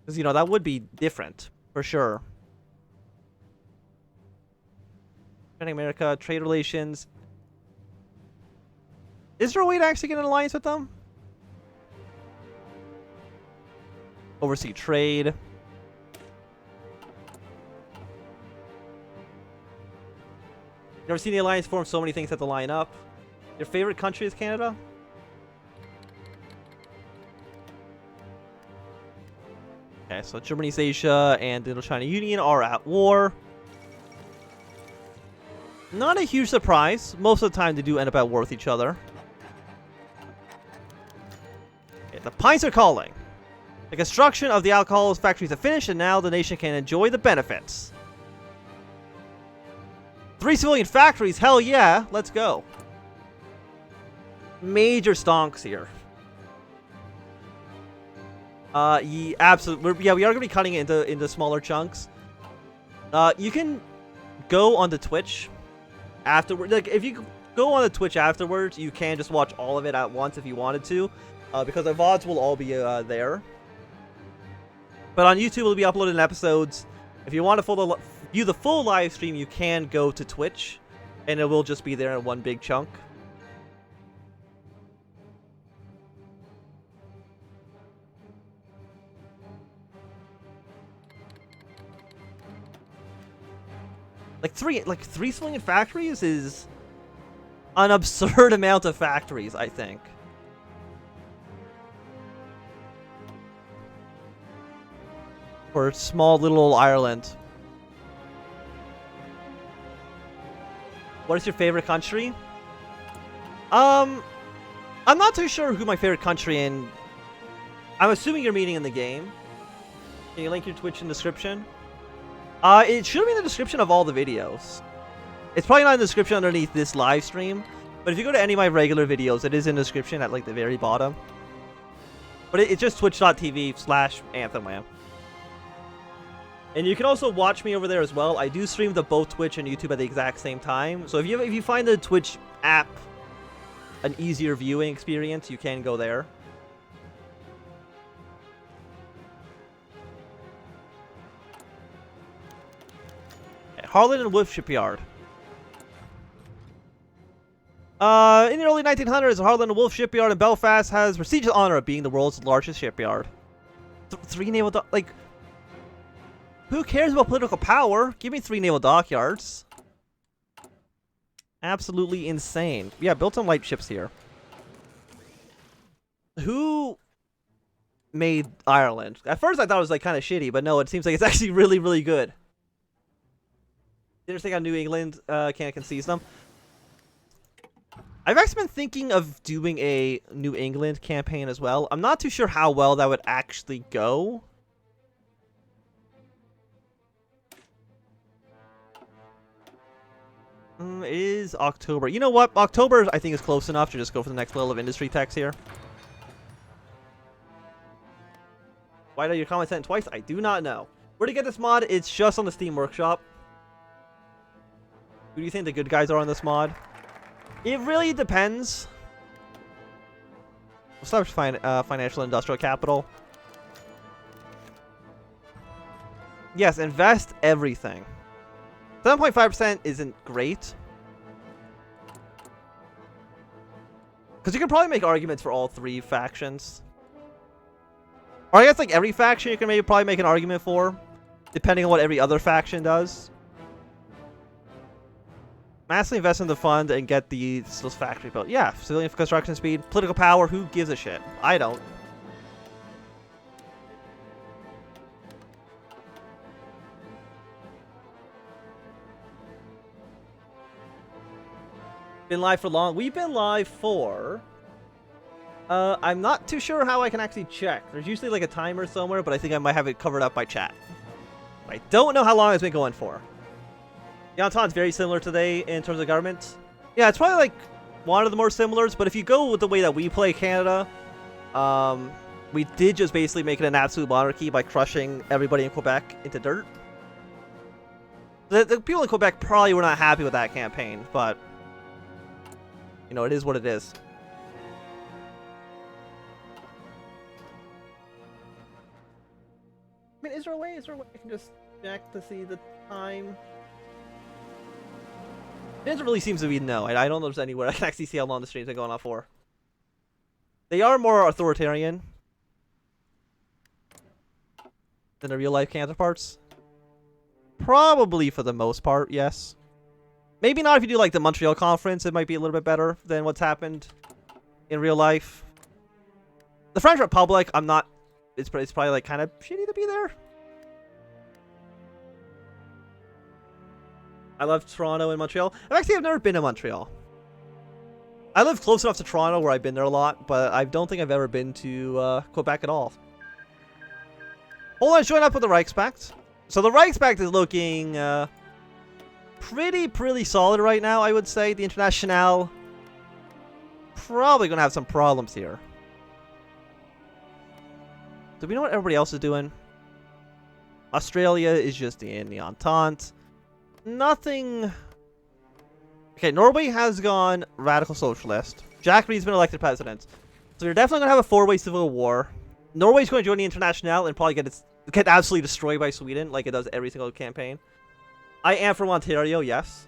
Because, you know, that would be different, for sure. America, trade relations. Is there a way to actually get an alliance with them? Oversee trade. You ever seen the alliance form? So many things have to line up. Your favorite country is Canada? Okay, so Germany's Asia and the Indochina Union are at war. Not a huge surprise. Most of the time, they do end up at war with each other. Okay, the Pines are calling. The construction of the alcohol factories have finished, and now the nation can enjoy the benefits. 3 civilian factories? Hell yeah! Let's go. Major stonks here. Yeah, absolutely. Yeah, we are going to be cutting it into smaller chunks. You can go on the Twitch afterward. Like, if you go on the Twitch afterwards, you can just watch all of it at once if you wanted to, because the VODs will all be there. But on YouTube, it'll be uploaded in episodes. If you want to view the full live stream, you can go to Twitch, and it will just be there in one big chunk. Like three swinging factories is an absurd amount of factories, I think. For small little Ireland. What is your favorite country? I'm not too sure who my favorite country in. I'm assuming you're meaning in the game. Can you link your Twitch in the description? It should be in the description of all the videos. It's probably not in the description underneath this live stream, but if you go to any of my regular videos, it is in the description at like the very bottom. But it's just twitch.tv/AnthemWham. And you can also watch me over there as well. I do stream to both Twitch and YouTube at the exact same time. So if you find the Twitch app an easier viewing experience, you can go there. Harland and Wolff Shipyard. In the early 1900s, the Harland and Wolff Shipyard in Belfast has prestigious honor of being the world's largest shipyard. 3 naval like, who cares about political power? Give me 3 naval dockyards. Absolutely insane. Yeah, built on light ships here. Who made Ireland? At first I thought it was like kind of shitty, but no, it seems like it's actually really, really good. Interesting on New England, can't concede them. I've actually been thinking of doing a New England campaign as well. I'm not too sure how well that would actually go. It is October. You know what? October, I think, is close enough to just go for the next level of industry techs here. Why did your comment sent twice? I do not know. Where to get this mod? It's just on the Steam Workshop. Who do you think the good guys are on this mod? It really depends. Establish financial industrial capital. Yes, invest everything. 7.5% isn't great. Because you can probably make arguments for all 3 factions. Or I guess like every faction you can probably make an argument for. Depending on what every other faction does. Massively invest in the fund and get those factory built. Yeah, civilian construction speed, political power, who gives a shit? I don't. Been live for long? We've been live for... I'm not too sure how I can actually check. There's usually like a timer somewhere, but I think I might have it covered up by chat. I don't know how long it's been going for. Yanton's very similar today in terms of government. Yeah, it's probably like one of the more similars, but if you go with the way that we play Canada, we did just basically make it an absolute monarchy by crushing everybody in Quebec into dirt. The people in Quebec probably were not happy with that campaign, but you know, it is what it is. I mean, is there a way? Is there a way I can just check to see the time? The answer really seems to be no. I don't know if there's anywhere I can actually see how long the streams are going on for. They are more authoritarian than their real-life counterparts. Probably for the most part, yes. Maybe not if you do like the Montreal conference. It might be a little bit better than what's happened in real life. The French Republic, I'm not... It's probably like kind of shitty to be there. I love Toronto and Montreal. I've never been to Montreal. I live close enough to Toronto where I've been there a lot, but I don't think I've ever been to Quebec at all. Hold on, join up with the Reichspakt. So the Reichspakt is looking pretty solid right now, I would say. The Internationale probably going to have some problems here. Do we know what everybody else is doing? Australia is just in the Entente. Nothing... Okay, Norway has gone radical socialist. Jack Reed's been elected president. So you're definitely going to have a four-way civil war. Norway's going to join the Internationale and probably get absolutely destroyed by Sweden, like it does every single campaign. I am from Ontario, yes.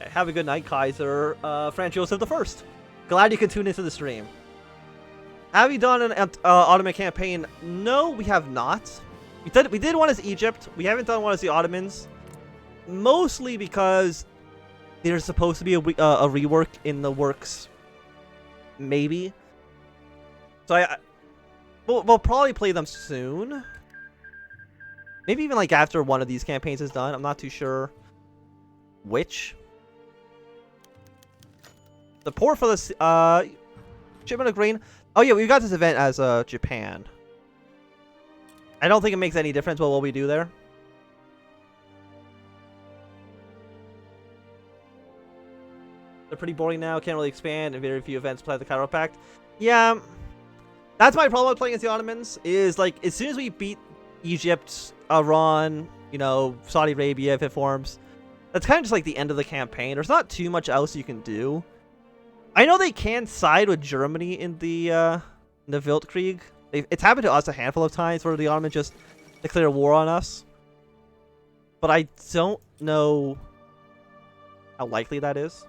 Okay, have a good night, Kaiser Franz Joseph I. Glad you can tune into the stream. Have you done an Ottoman campaign? No, we have not. We did one as Egypt. We haven't done one as the Ottomans. Mostly because there's supposed to be a rework in the works. Maybe. So we'll probably play them soon. Maybe even like after one of these campaigns is done. I'm not too sure which. The port for this shipment of grain. Oh yeah, we got this event as Japan. I don't think it makes any difference what we do there. They're pretty boring now. Can't really expand, and very few events play the Cairo Pact. Yeah, that's my problem with playing against the Ottomans. Is like as soon as we beat Egypt, Iran, you know, Saudi Arabia, if it forms, that's kind of just like the end of the campaign. There's not too much else you can do. I know they can side with Germany in the Weltkrieg. It's happened to us a handful of times where the Ottomans just declare war on us. But I don't know how likely that is.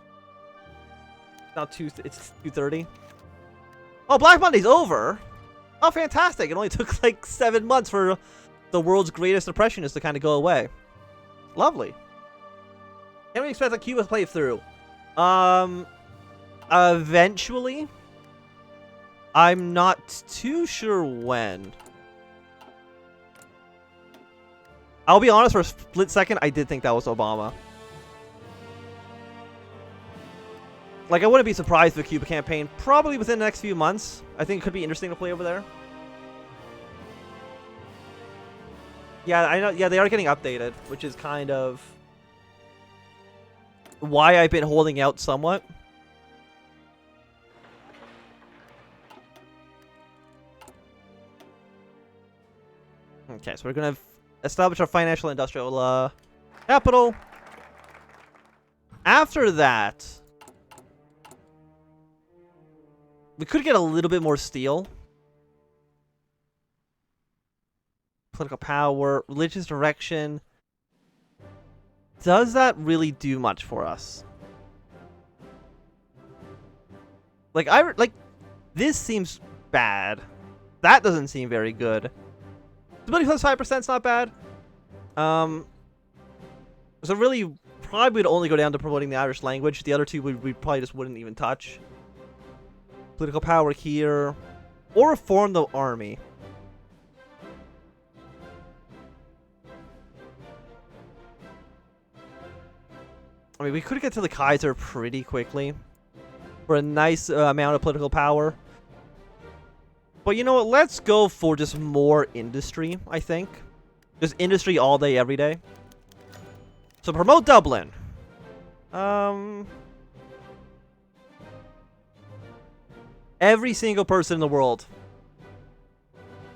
It's 2:30. Oh, Black Monday's over. Oh, fantastic. It only took like 7 months for the world's greatest oppressionist to kind of go away. Lovely. Can we expect a Cuba playthrough? Eventually. I'm not too sure when. I'll be honest, for a split second, I did think that was Obama. Like, I wouldn't be surprised with the Cuba campaign. Probably within the next few months. I think it could be interesting to play over there. Yeah, I know. Yeah, they are getting updated, which is kind of why I've been holding out somewhat. Okay, so we're going to establish our financial industrial capital. After that, we could get a little bit more steel. Political power, religious direction. Does that really do much for us? Like, this seems bad. That doesn't seem very good. Stability plus 5% is not bad. So really, probably would only go down to promoting the Irish language. The other two we probably just wouldn't even touch. Political power here. Or reform the army. I mean, we could get to the Kaiser pretty quickly. For a nice amount of political power. But you know what? Let's go for just more industry, I think. Just industry all day, every day. So promote Dublin. Every single person in the world.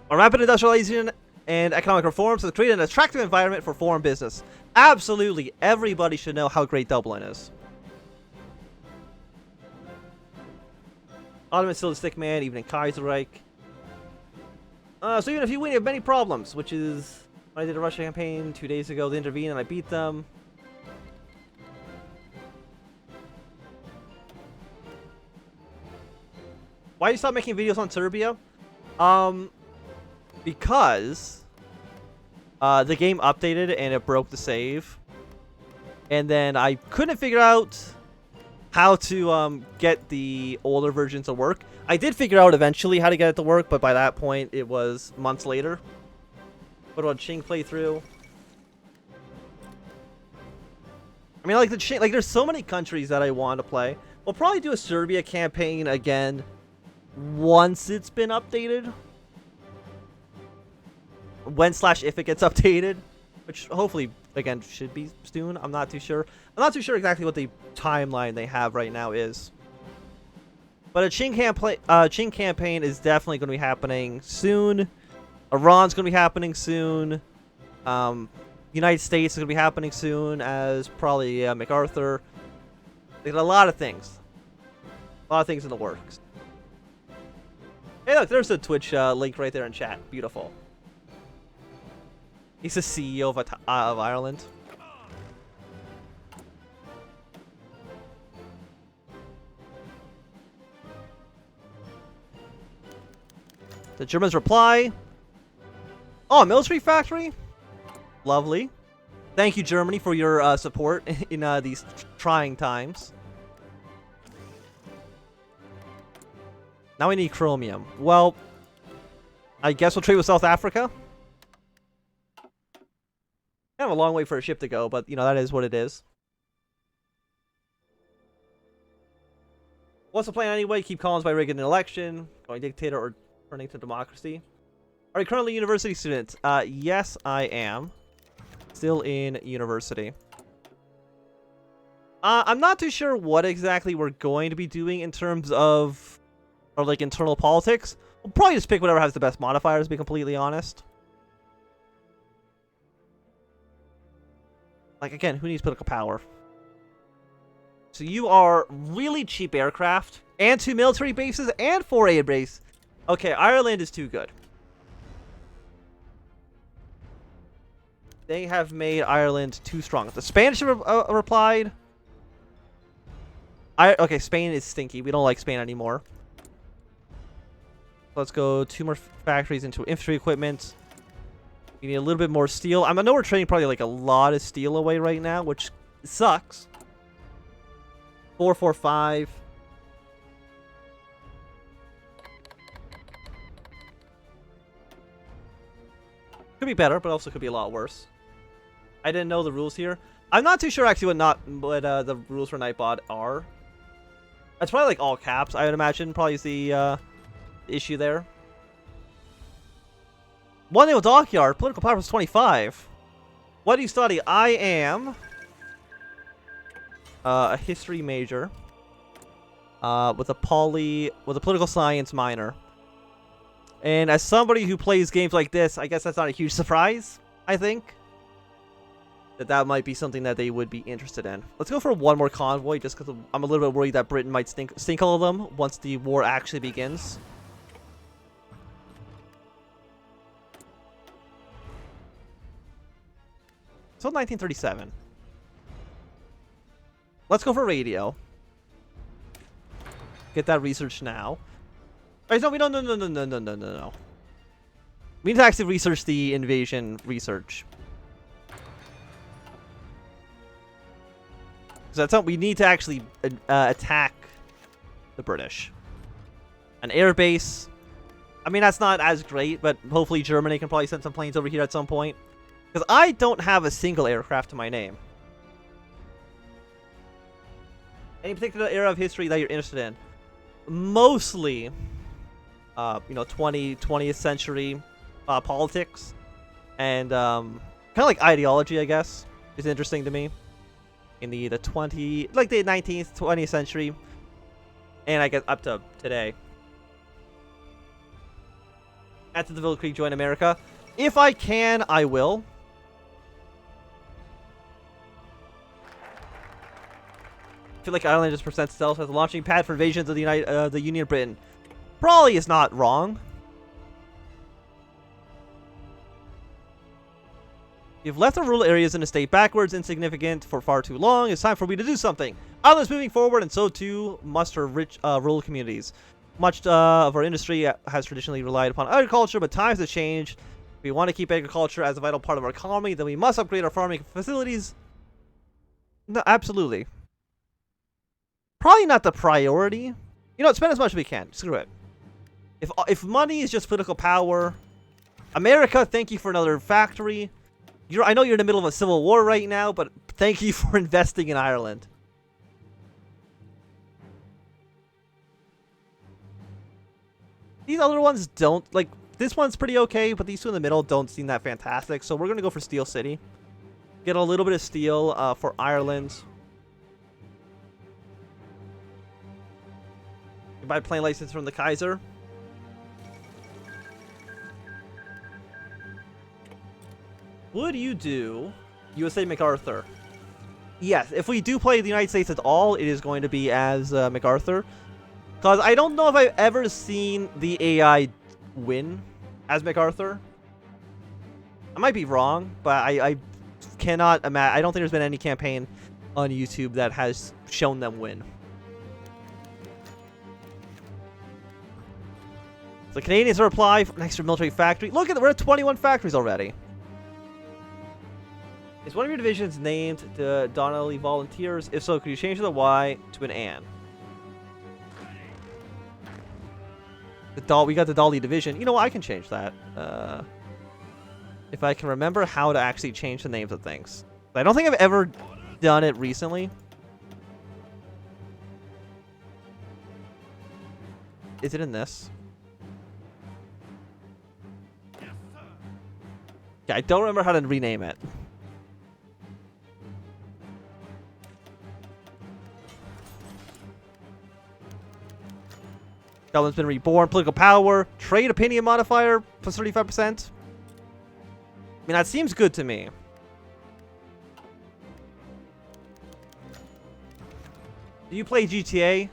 A rapid industrialization and economic reforms has created an attractive environment for foreign business. Absolutely, everybody should know how great Dublin is. Ottoman still the stick man, even in Kaiserreich. So even if you win, you have many problems, which is when I did a Russia campaign 2 days ago. They intervened and I beat them. Why did you stop making videos on Serbia? Because the game updated and it broke the save. And then I couldn't figure out how to get the older versions to work. I did figure out eventually how to get it to work, but by that point it was months later. What about Ching playthrough? I mean, like there's so many countries that I want to play. We'll probably do a Serbia campaign again once it's been updated. When/if it gets updated, which hopefully again should be soon. I'm not too sure. I'm not too sure exactly what the timeline they have right now is. But a Ching campaign is definitely going to be happening soon. Iran's going to be happening soon. United States is going to be happening soon, as probably MacArthur. They got a lot of things. A lot of things in the works. Hey, look, there's a Twitch link right there in chat. Beautiful. He's the CEO of Ireland. The Germans reply. Oh, military factory? Lovely. Thank you, Germany, for your support in these trying times. Now we need chromium. Well, I guess we'll trade with South Africa. Kind of a long way for a ship to go, but, you know, that is what it is. What's the plan anyway? Keep colonies by rigging an election, going dictator, or turning to democracy? Are you currently a university student? Yes, I am. Still in university. I'm not too sure what exactly we're going to be doing in terms of like internal politics. We'll probably just pick whatever has the best modifiers, to be completely honest. Like, again, who needs political power? So you are really cheap aircraft, and 2 military bases, and 4 air base. Okay, Ireland is too good. They have made Ireland too strong. The Spanish have replied. Okay, Spain is stinky. We don't like Spain anymore. Let's go 2 more factories into infantry equipment. We need a little bit more steel. I know we're trading probably like a lot of steel away right now, which sucks. 445. Could be better, but also could be a lot worse. I didn't know the rules here. I'm not too sure actually what the rules for Nightbot are. It's probably like all caps, I would imagine. Probably is the issue there. One naval dockyard. Political power is 25. What do you study? I am a history major with a political science minor. And as somebody who plays games like this, I guess that's not a huge surprise. I think that might be something that they would be interested in. Let's go for one more convoy, just because I'm a little bit worried that Britain might sink all of them once the war actually begins. So 1937. Let's go for radio. Get that research now. Alright, no, we don't. No. We need to actually research the invasion research. So that's something we need to actually attack the British. An air base. I mean, that's not as great, but hopefully Germany can probably send some planes over here at some point. Because I don't have a single aircraft to my name. Any particular era of history that you're interested in? Mostly, you know, 20th century politics. And kind of like ideology, I guess, is interesting to me. In the 19th, 20th century. And I guess up to today. After the Village Creek join America. If I can, I will. I feel like Ireland just presents itself as a launching pad for invasions of the Union of Britain. Probably is not wrong. You've left the rural areas in the state backwards, insignificant for far too long. It's time for me to do something. Ireland's moving forward, and so too must our rich rural communities. Much of our industry has traditionally relied upon agriculture, but times have changed. If we want to keep agriculture as a vital part of our economy, then we must upgrade our farming facilities. No, absolutely. Probably not the priority. You know, spend as much as we can. Screw it. If money is just political power, America, thank you for another factory. I know you're in the middle of a civil war right now, but thank you for investing in Ireland. These other ones don't, like, this one's pretty okay, but these two in the middle don't seem that fantastic. So we're going to go for Steel City. Get a little bit of steel for Ireland. Buy plane license from the Kaiser. Would you do USA MacArthur? Yes, if we do play the United States at all, it is going to be as MacArthur. Because I don't know if I've ever seen the AI win as MacArthur. I might be wrong, but I cannot imagine. I don't think there's been any campaign on YouTube that has shown them win. So Canadians reply for an extra military factory. Look at it, we're at 21 factories already. Is one of your divisions named the Donnelly Volunteers? If so, could you change the Y to an An? We got the Dolly division. You know what? I can change that. If I can remember how to actually change the names of things. I don't think I've ever done it recently. Is it in this? Yeah, I don't remember how to rename it. Dublin's been reborn. Political power. Trade opinion modifier plus 35%. I mean, that seems good to me. Do you play GTA?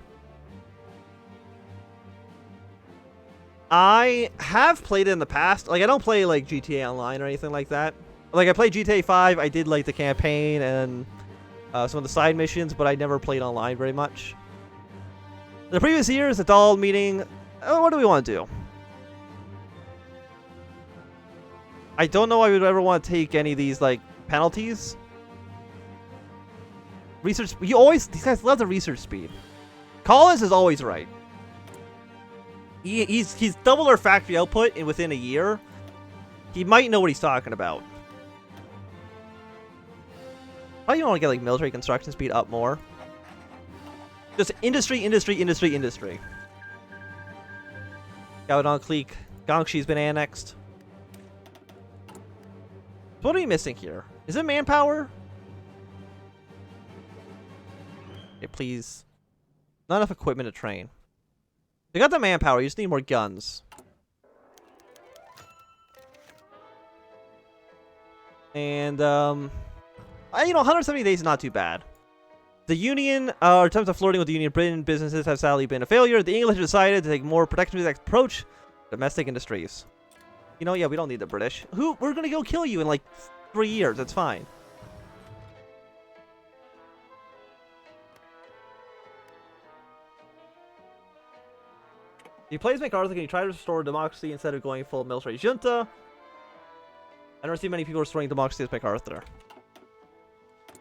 I have played it in the past. Like, I don't play, like, GTA Online or anything like that. Like, I played GTA 5. I did, like, the campaign and some of the side missions, but I never played online very much. The previous years, the Dahl meeting. What do we want to do? I don't know I would ever want to take any of these, like, penalties. Research. These guys love the research speed. Collins is always right. He's doubled our factory output within a year. He might know what he's talking about. Probably want to get, like, military construction speed up more. Just industry. Gaodon Clique. Gongxi's been annexed. What are we missing here? Is it manpower? Okay, please. Not enough equipment to train. They got the manpower, you just need more guns. And, you know, 170 days is not too bad. The Union, attempts of flirting with the Union Britain businesses have sadly been a failure. The English have decided to take a more protectionist approach to domestic industries. You know, yeah, we don't need the British. We're gonna go kill you in like 3 years, that's fine. If he plays MacArthur, can you try to restore democracy instead of going full military junta? I never see many people restoring democracy as MacArthur. I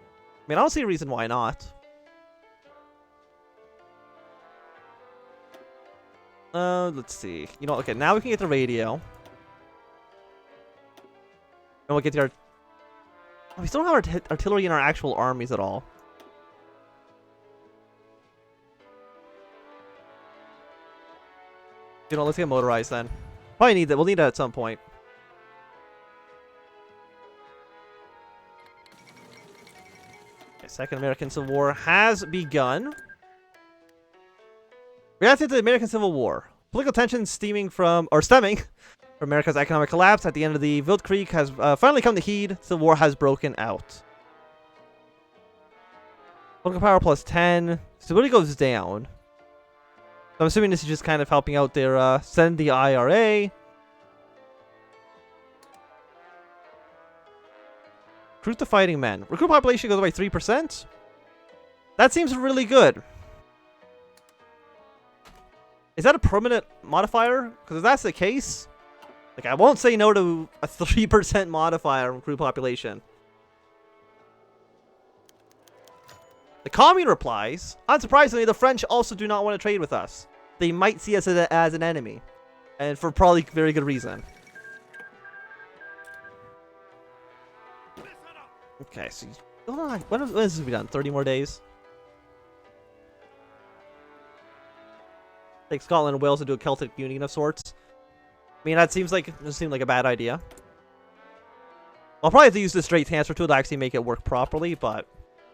mean, I don't see a reason why not. Let's see. You know, okay, now we can get the radio. And we'll get the we still don't have our artillery in our actual armies at all. You know, let's get motorized then. Probably need that. We'll need that at some point. Okay, Second American Civil War has begun. Reacting to the American Civil War. Political tensions stemming from America's economic collapse at the end of the Weltkrieg has finally come to heed. Civil War has broken out. Political power plus 10. Stability goes down. So I'm assuming this is just kind of helping out their send the IRA. Recruit the fighting men. Recruit population goes by 3%? That seems really good. Is that a permanent modifier? Because if that's the case, like, I won't say no to a 3% modifier on recruit population. The commune replies, unsurprisingly, the French also do not want to trade with us. They might see us as an enemy. And for probably very good reason. Okay, so when is this going to be done? 30 more days? Take Scotland and Wales into a Celtic union of sorts. I mean, that seems like a bad idea. I'll probably have to use the straight transfer tool to actually make it work properly, but